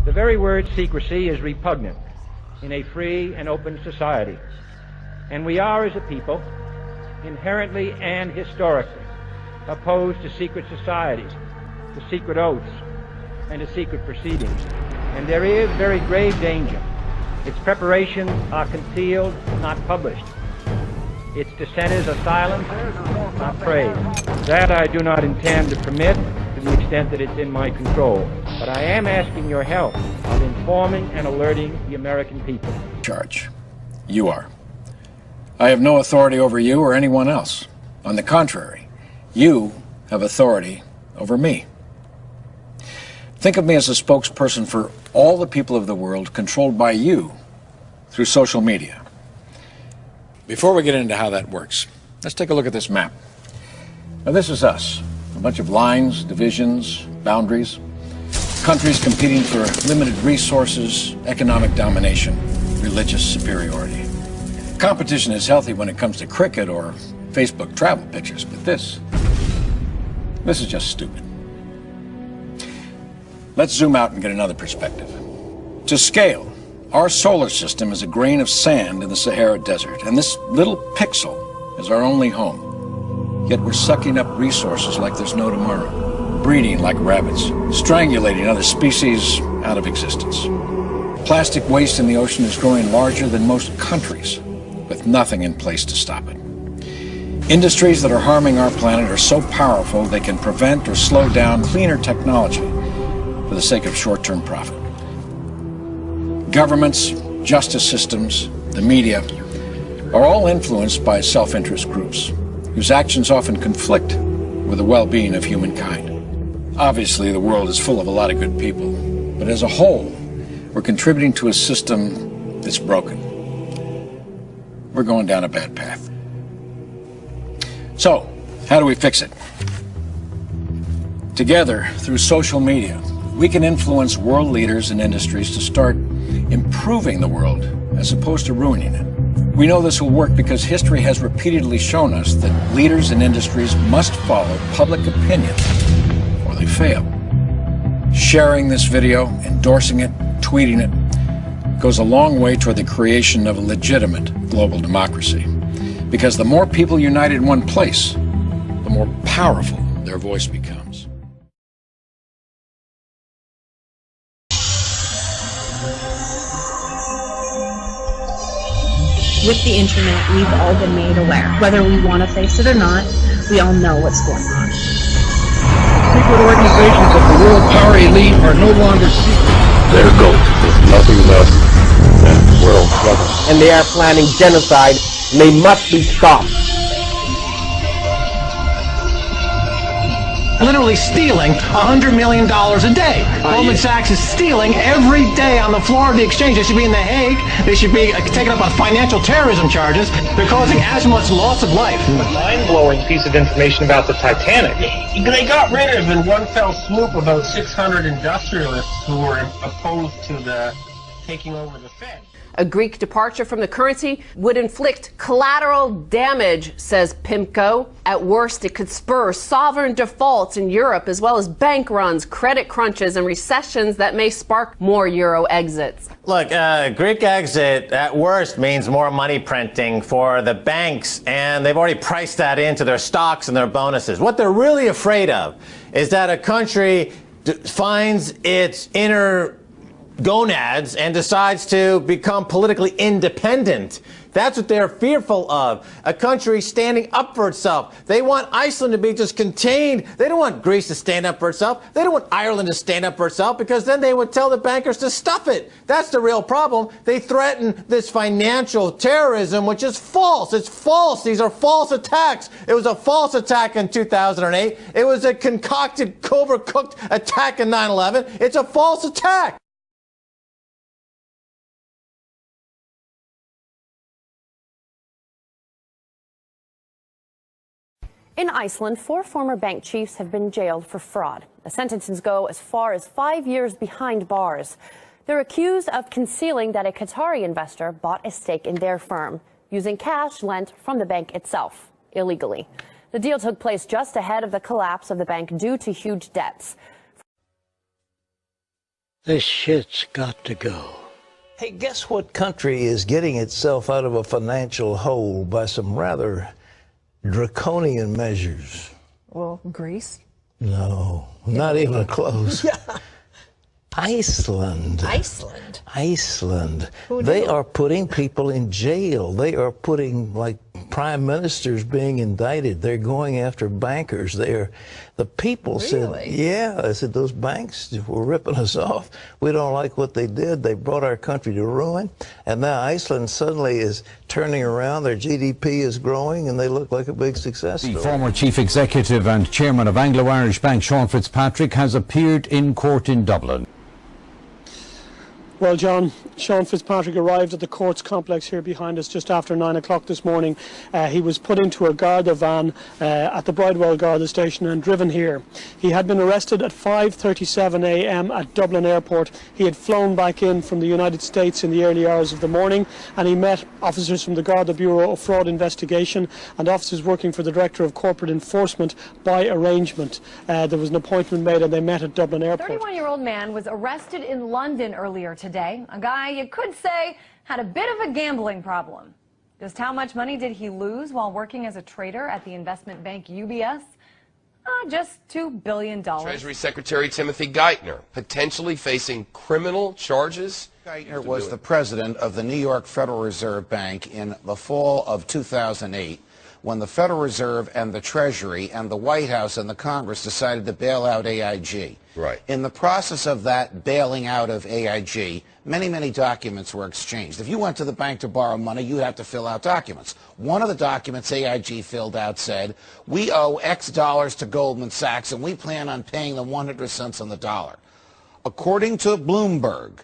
The very word secrecy is repugnant in a free and open society. And we are, as a people, inherently and historically opposed to secret societies, to secret oaths, and to secret proceedings. And there is very grave danger. Its preparations are concealed, not published. Its dissenters are silenced, not praised. That I do not intend to permit to the extent that it's in my control. But I am asking your help of informing and alerting the American people. Charge. You are. I have no authority over you or anyone else. On the contrary, you have authority over me. Think of me as a spokesperson for all the people of the world, controlled by you through social media. Before we get into how that works, let's take a look at this map. Now, this is us. A bunch of lines, divisions, boundaries, countries competing for limited resources, economic domination, religious superiority. Competition is healthy when it comes to cricket or Facebook travel pictures, but this is just stupid. Let's zoom out and get another perspective. To scale, our solar system is a grain of sand in the Sahara Desert, and this little pixel is our only home. Yet we're sucking up resources like there's no tomorrow, breeding like rabbits, strangulating other species out of existence. Plastic waste in the ocean is growing larger than most countries, with nothing in place to stop it. Industries that are harming our planet are so powerful they can prevent or slow down cleaner technology for the sake of short-term profit. Governments, justice systems, the media are all influenced by self-interest groups whose actions often conflict with the well-being of humankind. Obviously, the world is full of a lot of good people, but as a whole, we're contributing to a system that's broken. We're going down a bad path. So, how do we fix it? Together, through social media, we can influence world leaders and industries to start improving the world as opposed to ruining it. We know this will work because history has repeatedly shown us that leaders and industries must follow public opinion or they fail. Sharing this video, endorsing it, tweeting it, goes a long way toward the creation of a legitimate global democracy. Because the more people unite in one place, the more powerful their voice becomes. With the internet, we've all been made aware. Whether we want to face it or not, we all know what's going on. Secret organizations of the world power elite are no longer secret. Their goal is nothing less than world government. And they are planning genocide, and they must be stopped. Literally stealing $100 million a day. Goldman Sachs is stealing every day on the floor of the exchange. They should be in The Hague. They should be taken up on financial terrorism charges. They're causing as much loss of life. A mind-blowing piece of information about the Titanic. They got rid of, in one fell swoop, about 600 industrialists who were opposed to the taking over the Fed. A Greek departure from the currency would inflict collateral damage, says PIMCO. At worst, it could spur sovereign defaults in Europe, as well as bank runs, credit crunches, and recessions that may spark more euro exits. Look, Greek exit, at worst, means more money printing for the banks, and they've already priced that into their stocks and their bonuses. What they're really afraid of is that a country finds its inner gonads and decides to become politically independent. That's what they're fearful of. A country standing up for itself. They want Iceland to be just contained. They don't want Greece to stand up for itself. They don't want Ireland to stand up for itself, because then they would tell the bankers to stuff it. That's the real problem. They threaten this financial terrorism, which is false. It's false. These are false attacks. It was a false attack in 2008. It was a concocted, overcooked attack in 9/11. It's a false attack. In Iceland, 4 former bank chiefs have been jailed for fraud. The sentences go as far as 5 years behind bars. They're accused of concealing that a Qatari investor bought a stake in their firm, using cash lent from the bank itself, illegally. The deal took place just ahead of the collapse of the bank due to huge debts. This shit's got to go. Hey, guess what country is getting itself out of a financial hole by some rather draconian measures? Well, Greece? No, not even close. Iceland. Iceland? Iceland. Who knew? They are putting people in jail. They are putting, like, prime ministers being indicted. They're going after bankers. The people said, yeah, I said, those banks were ripping us off. We don't like what they did. They brought our country to ruin. And now Iceland suddenly is turning around. Their GDP is growing, and they look like a big success story. The former chief executive and chairman of Anglo-Irish Bank, Sean Fitzpatrick, has appeared in court in Dublin. Well, John, Sean Fitzpatrick arrived at the courts complex here behind us just after 9 o'clock this morning. He was put into a Garda van at the Bridewell Garda station and driven here. He had been arrested at 5:37 a.m. at Dublin Airport. He had flown back in from the United States in the early hours of the morning, and he met officers from the Garda Bureau of Fraud Investigation and officers working for the Director of Corporate Enforcement by arrangement. There was an appointment made and they met at Dublin Airport. A 31-year-old man was arrested in London earlier today. A guy you could say had a bit of a gambling problem. Just how much money did he lose while working as a trader at the investment bank UBS? Just $2 billion. Treasury Secretary Timothy Geithner potentially facing criminal charges. Geithner was the president of the New York Federal Reserve Bank in the fall of 2008 when the Federal Reserve and the Treasury and the White House and the Congress decided to bail out AIG. Right. In the process of that bailing out of AIG, many documents were exchanged. If you went to the bank to borrow money, you'd have to fill out documents. One of the documents AIG filled out said, we owe X dollars to Goldman Sachs and we plan on paying them 100 cents on the dollar. According to Bloomberg,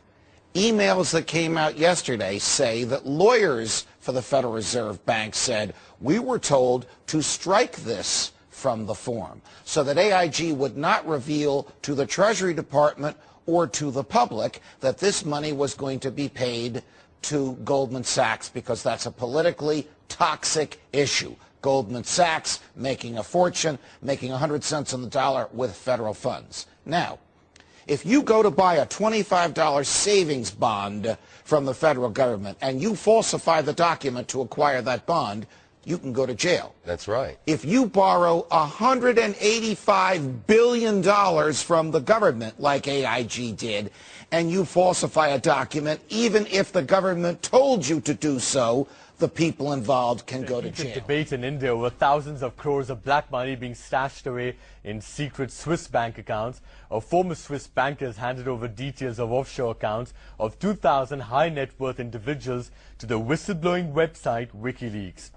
emails that came out yesterday say that lawyers for the Federal Reserve Bank said, we were told to strike this from the form so that AIG would not reveal to the Treasury Department or to the public that this money was going to be paid to Goldman Sachs because that's a politically toxic issue. Goldman Sachs making a fortune, making 100 cents on the dollar with federal funds. Now, if you go to buy a $25 savings bond from the federal government and you falsify the document to acquire that bond, you can go to jail. That's right. If you borrow $185 billion from the government, like AIG did, and you falsify a document, even if the government told you to do so, the people involved can go to jail. Debate in India over thousands of crores of black money being stashed away in secret Swiss bank accounts. A former Swiss banker has handed over details of offshore accounts of 2,000 high net worth individuals to the whistleblowing website WikiLeaks.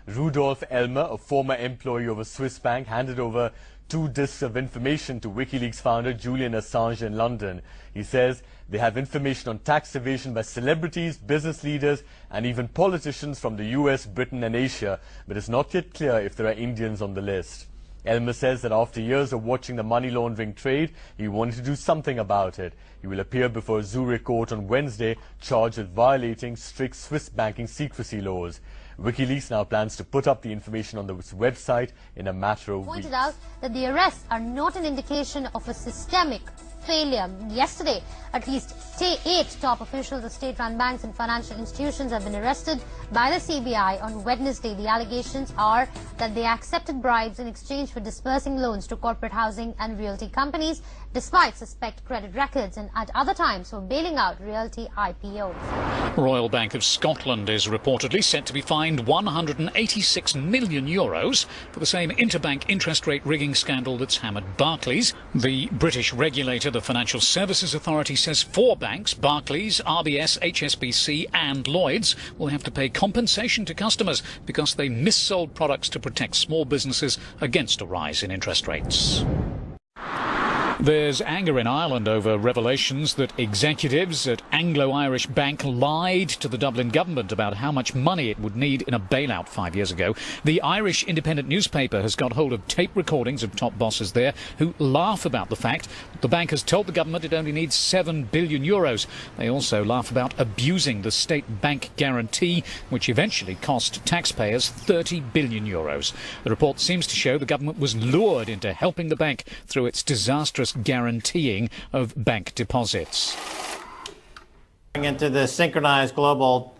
Rudolf Elmer, a former employee of a Swiss bank, handed over 2 disks of information to WikiLeaks founder Julian Assange in London. He says they have information on tax evasion by celebrities, business leaders, and even politicians from the US, Britain, and Asia, but it's not yet clear if there are Indians on the list. Elmer says that after years of watching the money laundering trade, he wanted to do something about it. He will appear before a Zurich court on Wednesday, charged with violating strict Swiss banking secrecy laws. WikiLeaks now plans to put up the information on the website in a matter of weeks. Pointed out that the arrests are not an indication of a systemic failure. Yesterday, at least 8 top officials of state-run banks and financial institutions have been arrested by the CBI on Wednesday. The allegations are that they accepted bribes in exchange for disbursing loans to corporate housing and realty companies, despite suspect credit records, and at other times for bailing out realty IPOs. Royal Bank of Scotland is reportedly set to be fined €186 million for the same interbank interest rate rigging scandal that's hammered Barclays. The British regulator, the Financial Services Authority, says 4 banks, Barclays, RBS, HSBC and Lloyds, will have to pay compensation to customers because they missold products to protect small businesses against a rise in interest rates. There's anger in Ireland over revelations that executives at Anglo-Irish Bank lied to the Dublin government about how much money it would need in a bailout 5 years ago. The Irish Independent newspaper has got hold of tape recordings of top bosses there who laugh about the fact that the bank has told the government it only needs €7 billion. They also laugh about abusing the state bank guarantee, which eventually cost taxpayers €30 billion. The report seems to show the government was lured into helping the bank through its disastrous interest guaranteeing of bank deposits. Into the synchronized global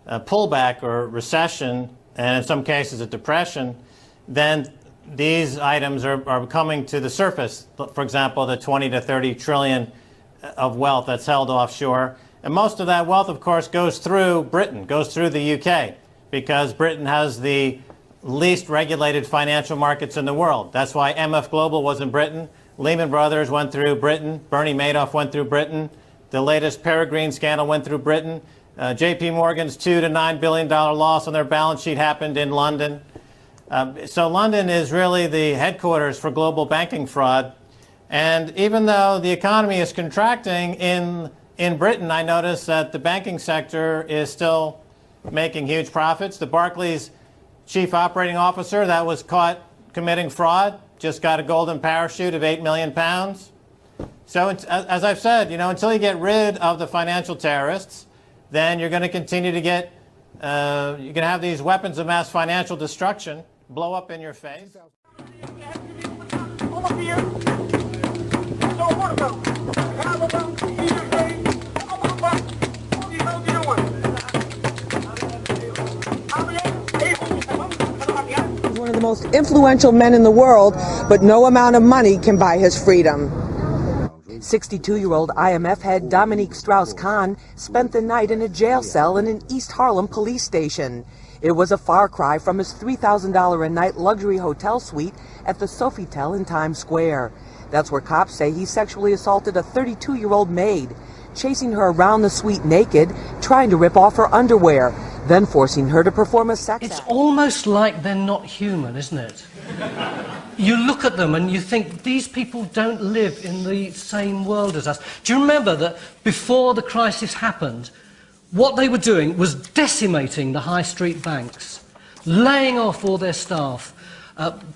pullback or recession, and in some cases a depression, then these items are coming to the surface. For example, the 20 to 30 trillion of wealth that's held offshore. And most of that wealth, of course, goes through Britain, goes through the UK, because Britain has the least regulated financial markets in the world. That's why MF Global was in Britain. Lehman Brothers went through Britain. Bernie Madoff went through Britain. The latest Peregrine scandal went through Britain. JP Morgan's $2 to $9 billion loss on their balance sheet happened in London. So London is really the headquarters for global banking fraud. And even though the economy is contracting in Britain, I noticed that the banking sector is still making huge profits. The Barclays chief operating officer that was caught committing fraud just got a golden parachute of £8 million. So as I've said, until you get rid of the financial terrorists, then you're going to continue to get, you're going to have these weapons of mass financial destruction blow up in your face. One of the most influential men in the world, but no amount of money can buy his freedom. 62-year-old IMF head Dominique Strauss-Kahn spent the night in a jail cell in an East Harlem police station. It was a far cry from his $3,000 a night luxury hotel suite at the Sofitel in Times Square. That's where cops say he sexually assaulted a 32-year-old maid, chasing her around the suite naked, trying to rip off her underwear, then forcing her to perform a sex act. It's almost like they're not human, isn't it? You look at them and you think, these people don't live in the same world as us. Do you remember that before the crisis happened, what they were doing was decimating the high street banks, laying off all their staff,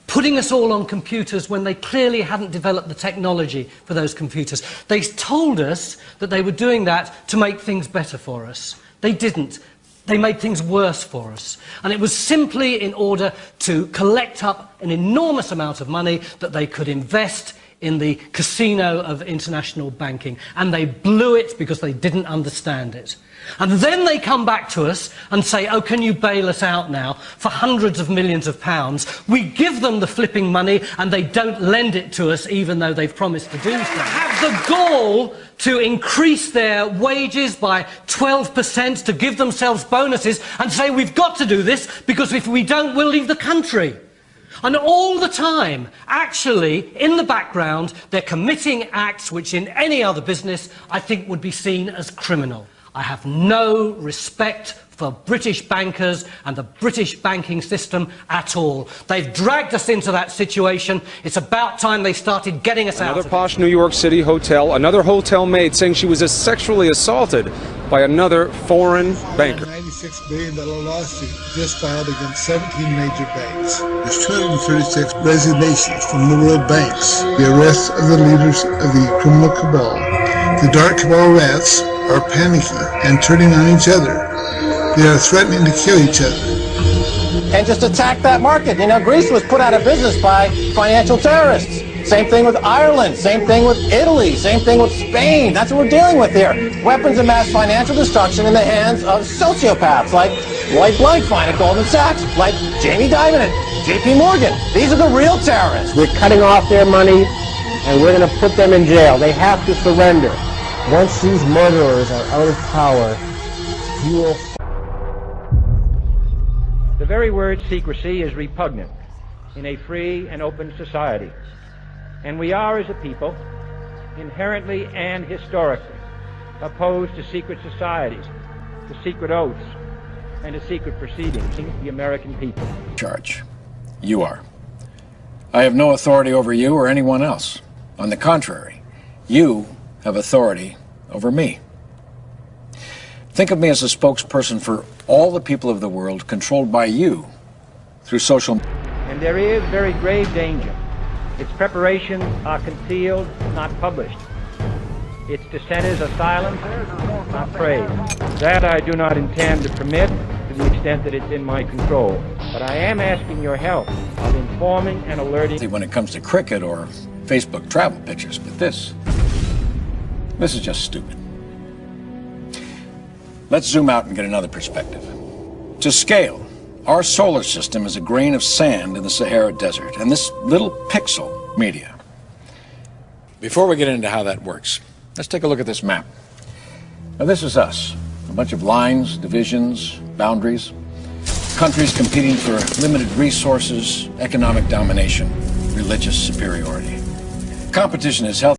putting us all on computers when they clearly hadn't developed the technology for those computers. They told us that they were doing that to make things better for us. They didn't. They made things worse for us. And it was simply in order to collect up an enormous amount of money that they could invest in the casino of international banking. And they blew it because they didn't understand it. And then they come back to us and say, oh, can you bail us out now for hundreds of millions of pounds? We give them the flipping money and they don't lend it to us even though they've promised to do so. Have the gall to increase their wages by 12%, to give themselves bonuses and say we've got to do this because if we don't, we'll leave the country. And all the time, actually, in the background, they're committing acts which in any other business I think would be seen as criminal. I have no respect for British bankers and the British banking system at all. They've dragged us into that situation. It's about time they started getting us out. Another posh New York City hotel, another hotel maid saying she was sexually assaulted by another foreign banker. $96 billion lawsuit just filed against 17 major banks. There's 236 resignations from the world banks. The arrest of the leaders of the criminal cabal. The dark cabal rats are panicking and turning on each other. They are threatening to kill each other. And just attack that market. Greece was put out of business by financial terrorists. Same thing with Ireland. Same thing with Italy. Same thing with Spain. That's what we're dealing with here. Weapons of mass financial destruction in the hands of sociopaths like Lloyd Blankfein at Goldman Sachs, like Jamie Dimon at JP Morgan. These are the real terrorists. We're cutting off their money and we're going to put them in jail. They have to surrender. Once these murderers are out of power, you will... The very word secrecy is repugnant in a free and open society. And we are, as a people, inherently and historically opposed to secret societies, to secret oaths, and to secret proceedings. The American people. Charge. You are. I have no authority over you or anyone else. On the contrary, you have authority over me. Think of me as a spokesperson for all the people of the world controlled by you through social media. And there is very grave danger. Its preparations are concealed, not published. Its dissenters are silenced, not praised. That I do not intend to permit to the extent that it's in my control. But I am asking your help of informing and alerting. When it comes to cricket or Facebook travel pictures, but this is just stupid. Let's zoom out and get another perspective. To scale, our solar system is a grain of sand in the Sahara Desert, and this little pixel, media. Before we get into how that works, let's take a look at this map. Now, this is us. A bunch of lines, divisions, boundaries. Countries competing for limited resources, economic domination, religious superiority. Competition is healthy.